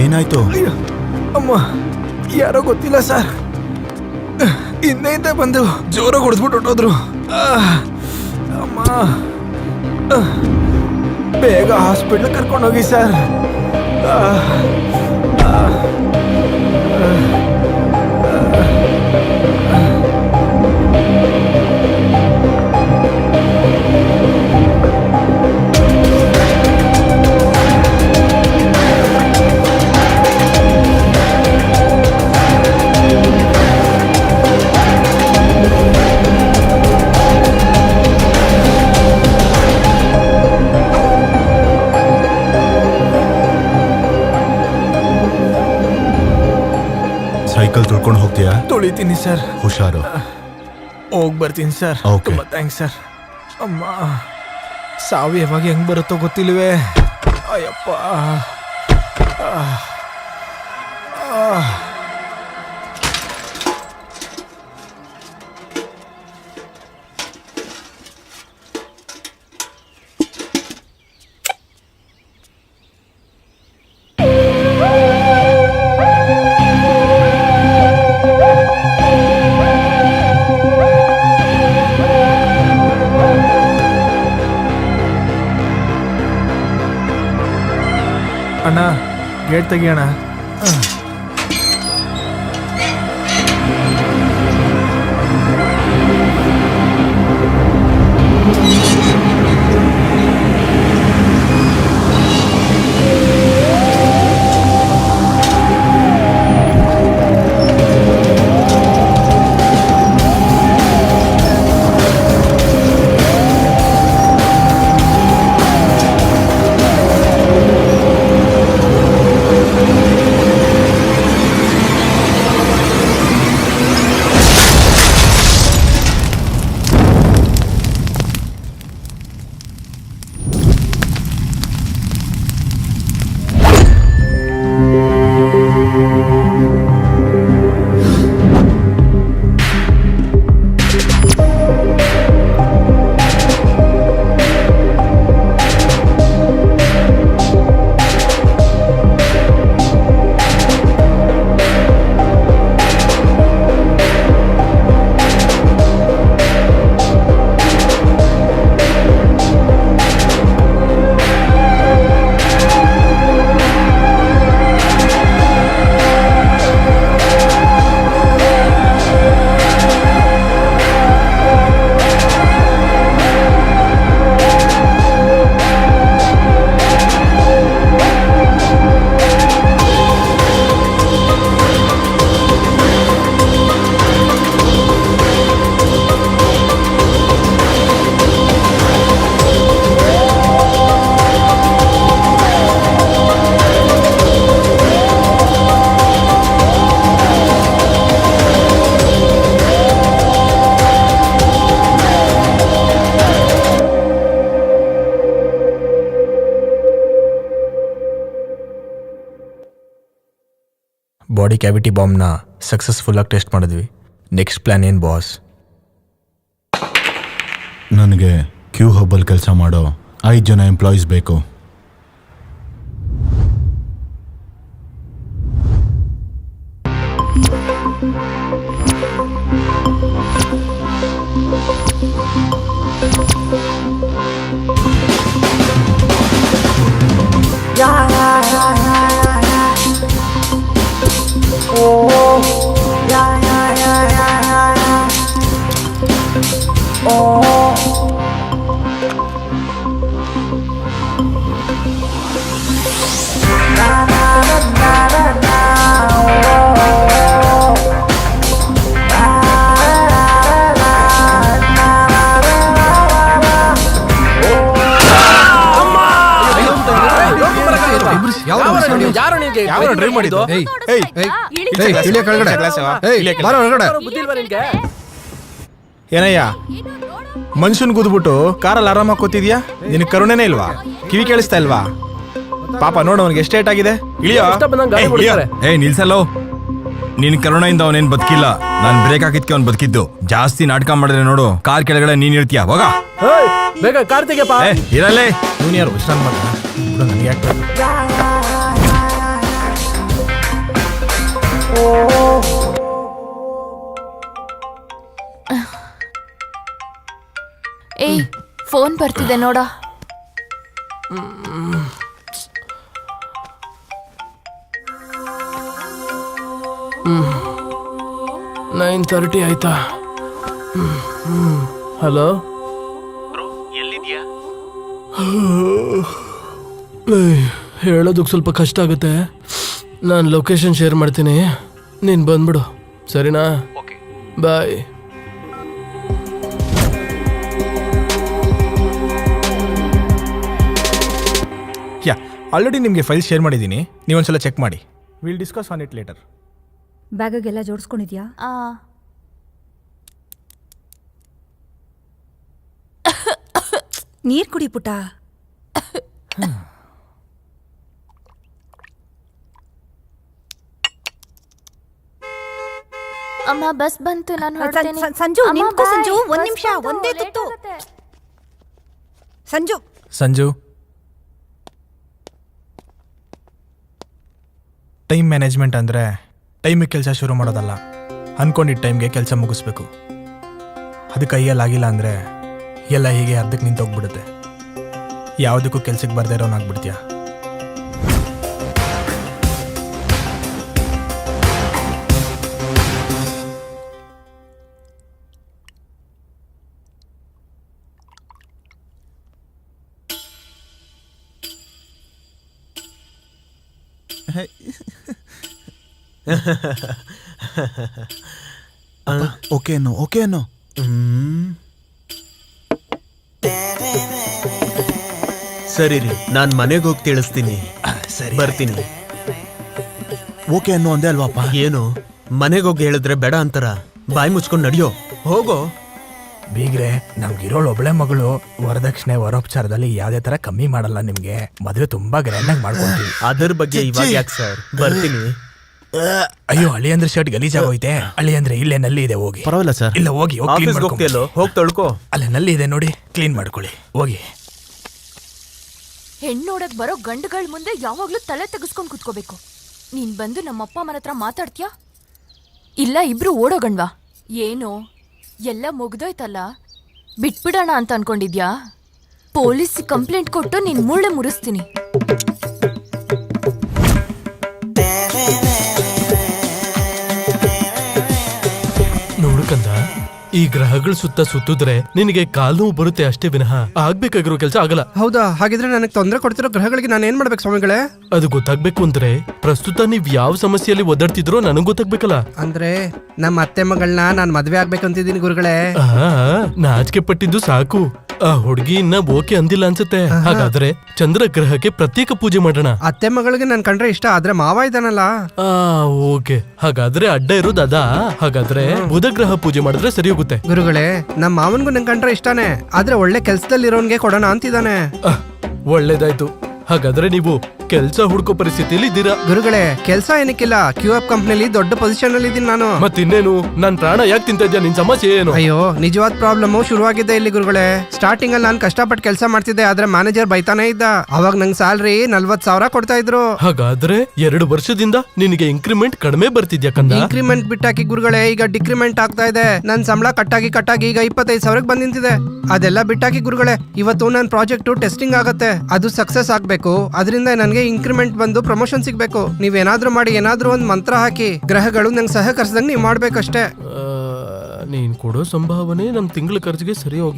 ಏನಾಯ್ತು? ಅಮ್ಮ, ಯಾರೋ ಗೊತ್ತಿಲ್ಲ ಸರ್, ಹಿಂದೆಯಿಂದ ಬಂದು ಜೋರಾಗಿ ಹೊಡೆದ್ಬಿಟ್ಟು ಹೊಟ್ಟೋದ್ರು. ಅಮ್ಮ, ಬೇಗ ಹಾಸ್ಪಿಟ್ಲ್ ಕರ್ಕೊಂಡೋಗಿ ಸರ್. ಸೈಕಲ್ ತುಳ್ಕೊಂಡು ಹೋಗ್ತೀಯಾ? ತುಳಿತೀನಿ ಸರ್. ಹುಷಾರು. ಹೋಗಿ ಬರ್ತೀನಿ ಸರ್. Okay. ತುಂಬ ಥ್ಯಾಂಕ್ಸ್ ಸರ್. ಅಮ್ಮ, ಸಾವು ಯಾವಾಗ ಹೆಂಗ್ ಬರುತ್ತೋ ಗೊತ್ತಿಲ್ವೇ. ಅಯ್ಯಪ್ಪ. ಅಣ್ಣ, ಗೇಟ್ ತೆಗಿಯೋಣ. ಬಾಡಿ ಕ್ಯಾವಿಟಿ ಬಾಂಬ್ನ ಸಕ್ಸಸ್ಫುಲ್ಲಾಗಿ ಟೆಸ್ಟ್ ಮಾಡಿದ್ವಿ. ನೆಕ್ಸ್ಟ್ ಪ್ಲ್ಯಾನ್ ಏನು ಬಾಸ್? ನನಗೆ ಕ್ಯೂ ಹಬ್ಬಲ್ಲಿ ಕೆಲಸ ಮಾಡೋ 5 ಜನ ಎಂಪ್ಲಾಯೀಸ್ ಬೇಕು. ಡ್ರೈವ್ ಮಾಡಿದ್ದು ಏಯ್, ಏಯ್ ಇಳಿಯ ಕೆಳಗಡೆ. ಏಯ್, ಬಾರೋ ಹೊರಗಡೆ. ಏನಯ್ಯ ಮನುಷ್ಯನ್ ಗುದ್ಬಿಟ್ಟು ಕಾರಲ್ಲಿ ಆರಾಮಾಗಿ ಕೂತಿದ್ಯಾ? ನಿನಗೆ ಕರುಣೆನೇ ಇಲ್ವಾ? ಕಿವಿ ಕೇಳಿಸ್ತಾ ಇಲ್ವಾ? ಪಾಪ ನೋಡು ಅವನಿಗೆ ಎಷ್ಟು ಏಟ್ ಆಗಿದೆ. ಇಳಿಯೋ. ಏಯ್ ನಿಲ್ಸಲ್ಲೋ, ನಿನ್ ಕರುಣೆಯಿಂದ ಅವನೇನ್ ಬದುಕಿಲ್ಲ. ನಾನ್ ಬ್ರೇಕ್ ಹಾಕಿದ್ಕೆ ಅವ್ನ್ ಬದುಕಿದ್ದು. ಜಾಸ್ತಿ ನಾಟಕ ಮಾಡಿದ್ರೆ ನೋಡು, ಕಾರ್ ಕೆಳಗಡೆ ನೀನ್ ಇರ್ತೀಯ. ಹೋಗ ಬೇಗ ಕಾರ್ ತೆಗೆಯಪ್ಪ. ಇರಲ್ಲೇ ಇವನು ಯಾರು ವಿಶ್ರಾಂತ ಮಾಡ ನನಗೆ ಯಾಕೆ ಏಯ್ ಫೋನ್ ಬರ್ತಿದೆ ನೋಡ. 9:30 ಆಯ್ತಾ? ಹಲೋ, ಹೇಳೋದಕ್ಕೆ ಸ್ವಲ್ಪ ಕಷ್ಟ ಆಗುತ್ತೆ. ನಾನು ಲೊಕೇಶನ್ ಶೇರ್ ಮಾಡ್ತೀನಿ, ನೀನು ಬಂದ್ಬಿಡು, ಸರಿನಾ? ಬಾಯ್. ಯಾ ಆಲ್ರೆಡಿ ನಿಮಗೆ ಫೈಲ್ ಶೇರ್ ಮಾಡಿದ್ದೀನಿ, ನೀವೊಂದ್ಸಲ ಚೆಕ್ ಮಾಡಿ. Will discuss on it later. ಬ್ಯಾಗಗೆಲ್ಲ ಜೋಡಿಸ್ಕೊಂಡಿದ್ಯಾ? ನೀರ್ ಕುಡಿ ಪುಟ. ಅಮ್ಮ ಬಸ್ ಬಂತು, ನಾನು ಹೊರಡ್ತೀನಿ. ಸಂಜು ಅಮ್ಮ, ನಿಂತ್ಕೋ bye. ಸಂಜು, ಒಂದ್ ಬಸ್ ನಿಮಿಷ, ಬಂತು, ಒಂದೇ late ತುತ್ತು. ಆಗುತ್ತೆ. ಸಂಜು ಸಂಜು, ಟೈಮ್ ಮ್ಯಾನೇಜ್ಮೆಂಟ್ ಅಂದರೆ ಟೈಮಿಗೆ ಕೆಲಸ ಶುರು ಮಾಡೋದಲ್ಲ, ಅಂದ್ಕೊಂಡಿದ್ದ ಟೈಮ್ಗೆ ಕೆಲಸ ಮುಗಿಸ್ಬೇಕು. ಅದು ಕೈಯಲ್ಲಾಗಿಲ್ಲ ಅಂದರೆ ಎಲ್ಲ ಹೀಗೆ ಅರ್ಧಕ್ಕೆ ನಿಂತೋಗ್ಬಿಡುತ್ತೆ. ಯಾವುದಕ್ಕೂ ಕೆಲ್ಸಕ್ಕೆ ಬರ್ದೇ ಇರೋನಾಗ್ಬಿಡ್ತೀಯ. ಓಕೆನೋ ಓಕೆನೋ. ಸರಿ ರೀ, ನಾನ್ ಮನೆಗೆ ಹೋಗಿ ತಿಳಿಸ್ತೀನಿ. ಬರ್ತೀನಿ. ಓಕೆ ಅನ್ನೋ ಅಂದೆ ಅಲ್ವಾಪ? ಏನು ಮನೆಗೆ ಹೋಗಿ ಹೇಳಿದ್ರೆ ಬೇಡ ಅಂತಾರ? ಬಾಯಿ ಮುಚ್ಕೊಂಡು ನಡಿಯೋ, ಹೋಗೋ. ಬೀಗ್ರೆ, ನಮ್ಗಿರೋಳು ಒಬ್ಳೆ ಮಗಳು. ವರದಕ್ಷಿಣೆ ವರೋಪಚಾರದಲ್ಲಿ ಯಾವುದೇ ತರ ಕಮ್ಮಿ ಮಾಡಲ್ಲ. ನಿಮ್ಗೆ ಮದುವೆ ತುಂಬಾ ಗ್ರ್ಯಾಂಡ್ ಆಗಿ ಮಾಡ್ಕೊಳ್ತೀವಿ. ಅದ್ರ ಬಗ್ಗೆ ಇವಾಗ ಯಾಕೆ ಸರ್? ಬರ್ತೀನಿ. ಅಯ್ಯೋ, ಅಳಿ ಅಂದ್ರೆ ಶರ್ಟ್ ಗಲೀಜಾಗೋಯ್ತೆ. ಅಳಿ ಅಂದ್ರೆ ಇಲ್ಲೇ ನಲ್ಲಿ ಇದೆ, ಹೋಗಿ. ಪರವಾಗಿಲ್ಲ ಸರ್. ಇಲ್ಲ, ಹೋಗಿ ಕ್ಲೀನ್ ಆಫೀಸ್ಗೆ ಮಾಡ್ಕೊಳ್ಳಿ. ಹೋಗ್ತಿಯಲ್ಲೋ, ಹೋಗಿ ತೊಳ್ಕೊ. ಅಲ್ಲೇ ನಲ್ಲಿ ಇದೆ ನೋಡಿ, ಕ್ಲೀನ್ ಮಾಡ್ಕೊಳ್ಳಿ, ಹೋಗಿ. ಹೆಣ್ಣು ನೋಡಕ್ ಬರೋ ಗಂಡುಗಳ ಮುಂದೆ ಯಾವಾಗ್ಲೂ ತಲೆ ತೆಗೆಸ್ಕೊಂಡ್ ಕುತ್ಕೋಬೇಕು. ನೀನ್ ಬಂದು ನಮ್ಮ ಅಪ್ಪ ಅಮ್ಮನ ಹತ್ರ ಮಾತಾಡ್ತೀಯಾ? ಇಲ್ಲ ಇಬ್ರು ಓಡೋಗಣ್ವಾ? ಏನು ಎಲ್ಲ ಮುಗ್ದೋಯ್ತಲ್ಲ, ಬಿಟ್ಬಿಡೋಣ ಅಂತ ಅನ್ಕೊಂಡಿದ್ಯಾ? ಪೊಲೀಸ್ ಕಂಪ್ಲೇಂಟ್ ಕೊಟ್ಟು ನಿನ್ ಮೂಳೆ ಮುರಿಸ್ತೀನಿ. ನೋಡ್ಕಂದ, ಈ ಗ್ರಹಗಳ ಸುತ್ತ ಸುತ್ತಿದ್ರೆ ನಿನಗೆ ಕಾಲು ನೋವು ಬರುತ್ತೆ ಅಷ್ಟೇ ವಿನಃ ಆಗ್ಬೇಕಾಗಿರೋ ಕೆಲಸ ಆಗಲ್ಲ. ಹೌದಾ? ಹಾಗಿದ್ರೆ ನನಗೆ ತೊಂದರೆ ಕೊಡ್ತಿರೋ ಗ್ರಹಗಳಿಗೆ ನಾನು ಏನ್ ಮಾಡ್ಬೇಕು ಸ್ವಾಮಿಗಳೇ? ಅದು ಗೊತ್ತಾಗ್ಬೇಕು ಅಂದ್ರೆ ಪ್ರಸ್ತುತ ನೀವ್ ಯಾವ ಸಮಸ್ಯೆಯಲ್ಲಿ ಒದ್ದಾಡ್ತಿದ್ರೋ ನನಗ್ ಗೊತ್ತಾಗ್ಬೇಕಲ್ಲ. ಅಂದ್ರೆ ನಮ್ಮ ಅತ್ತೆ ಮಗಳನ್ನ ನಾನು ಮದ್ವೆ ಆಗ್ಬೇಕಂತಿದ್ದೀನಿ ಗುರುಗಳೇ. ನಾಚಿಕೆ ಪಟ್ಟಿದ್ದು ಸಾಕು. ಆ ಹುಡುಗಿ ಇನ್ನ ಓಕೆ ಅಂದಿಲ್ಲ ಅನ್ಸುತ್ತೆ. ಹಾಗಾದ್ರೆ ಚಂದ್ರ ಗ್ರಹಕ್ಕೆ ಪ್ರತ್ಯೇಕ ಪೂಜೆ ಮಾಡೋಣ. ಅತ್ತೆ ಮಗಳಿಗೆ ನನ್ ಕಂಡ್ರೆ ಇಷ್ಟ, ಆದ್ರೆ ಮಾವ ಇದಾನಲ್ಲ. ಓಕೆ, ಹಾಗಾದ್ರೆ ಅಡ್ಡ ಇರೋದು ಅದಾ? ಹಾಗಾದ್ರೆ ಬುಧ ಗ್ರಹ ಪೂಜೆ ಮಾಡಿದ್ರೆ ಸರಿ ಹೋಗುತ್ತೆ. ಗುರುಗಳೇ, ನಮ್ಮ ಮಾವನ್ಗೂ ನನ್ ಕಂಡ್ರೆ ಇಷ್ಟಾನೆ, ಆದ್ರೆ ಒಳ್ಳೆ ಕೆಲ್ಸದಲ್ಲಿ ಇರೋನ್ಗೆ ಕೊಡೋಣ ಅಂತಿದ್ದಾನೆ. ಒಳ್ಳೇದಾಯ್ತು. ಹಾಗಾದ್ರೆ ನೀವು ಕೆಲ್ಸ ಹುಡ್ಕೋ ಪರಿಸ್ಥಿತಿಯಲ್ಲಿ ಇದ್ದೀರಾ. ಗುರುಗಳೇ, ಕೆಲ್ಸ ಏನಕ್ಕಿಲ್ಲ, QF ಕಂಪ್ನಿಲಿ ದೊಡ್ಡ ಪೊಸಿಷನ್ ಅಲ್ಲಿ ಇದ್ದೀನಿ ನಾನು. ಮತ್ತಿನ್ನೇನು, ನನ್ ಪ್ರಾಣ ಯಾಕೆ ತಿಂತ ಇದ್ಯಾ? ನಿನ್ ಸಮಸ್ಯೆ ಏನು? ಅಯ್ಯೋ, ನಿಜವಾದ ಪ್ರಾಬ್ಲಮ್ ಶುರುವಾಗಿದ್ದೆ ಇಲ್ಲಿ ಗುರುಗಳೇ. ಸ್ಟಾರ್ಟಿಂಗ್ ಅಲ್ಲಿ ನಾನು ಕಷ್ಟಪಟ್ಟು ಕೆಲಸ ಮಾಡ್ತಿದ್ದೆ, ಆದ್ರೆ ಮ್ಯಾನೇಜರ್ ಬೈತಾನೆ ಇದ್ದ. ಅವಾಗ ನಂಗೆ ಸ್ಯಾಲ್ರಿ 40,000 ಕೊಡ್ತಾ ಇದ್ರು. ಹಾಗಾದ್ರೆ 2 ವರ್ಷದಿಂದ ನಿನಗೆ ಇನ್ಕ್ರಿಮೆಂಟ್ ಕಡಿಮೆ ಬರ್ತಿದ್ಯಾ ಕಂದ? ಇನ್ಕ್ರಿಮೆಂಟ್ ಬಿಟ್ಟಾಕಿ ಗುರುಗಳೇ, ಈಗ ಡಿಕ್ರಿಮೆಂಟ್ ಆಗ್ತಾ ಇದೆ. ನನ್ ಸಂಬಳ ಕಟ್ಟಾಗಿ ಈಗ 25,000 ಬಂದ್ ನಿಂತಿದೆ. ಅದೆಲ್ಲ ಬಿಟ್ಟಾಕಿ ಗುರುಗಳೇ, ಇವತ್ತು ನನ್ನ ಪ್ರಾಜೆಕ್ಟ್ ಟೆಸ್ಟಿಂಗ್ ಆಗತ್ತೆ, ಅದು ಸಕ್ಸಸ್ ಆಗ್ಬೇಕು. ಅದರಿಂದ ನನಗೆ ಇನ್ಕ್ರಿಮೆಂಟ್ ಬಂದು ಪ್ರಮೋಷನ್ ಸಿಗ್ಬೇಕು. ನೀವೇನಾದ್ರೂ ಮಾಡಿ, ಏನಾದ್ರೂ ಒಂದ್ ಮಂತ್ರ ಹಾಕಿ, ಗ್ರಹಗಳು ನಂಗೆ ಸಹಕರಿಸಿದಂಗೆ ನೀವು ಮಾಡ್ಬೇಕಷ್ಟೇ. ನೀನ್ ಕೊಡೋ ಸಂಭಾವನೆ ನಮ್ ತಿಂಗಳ ಖರ್ಚಿಗೆ ಸರಿ ಹೋಗಿ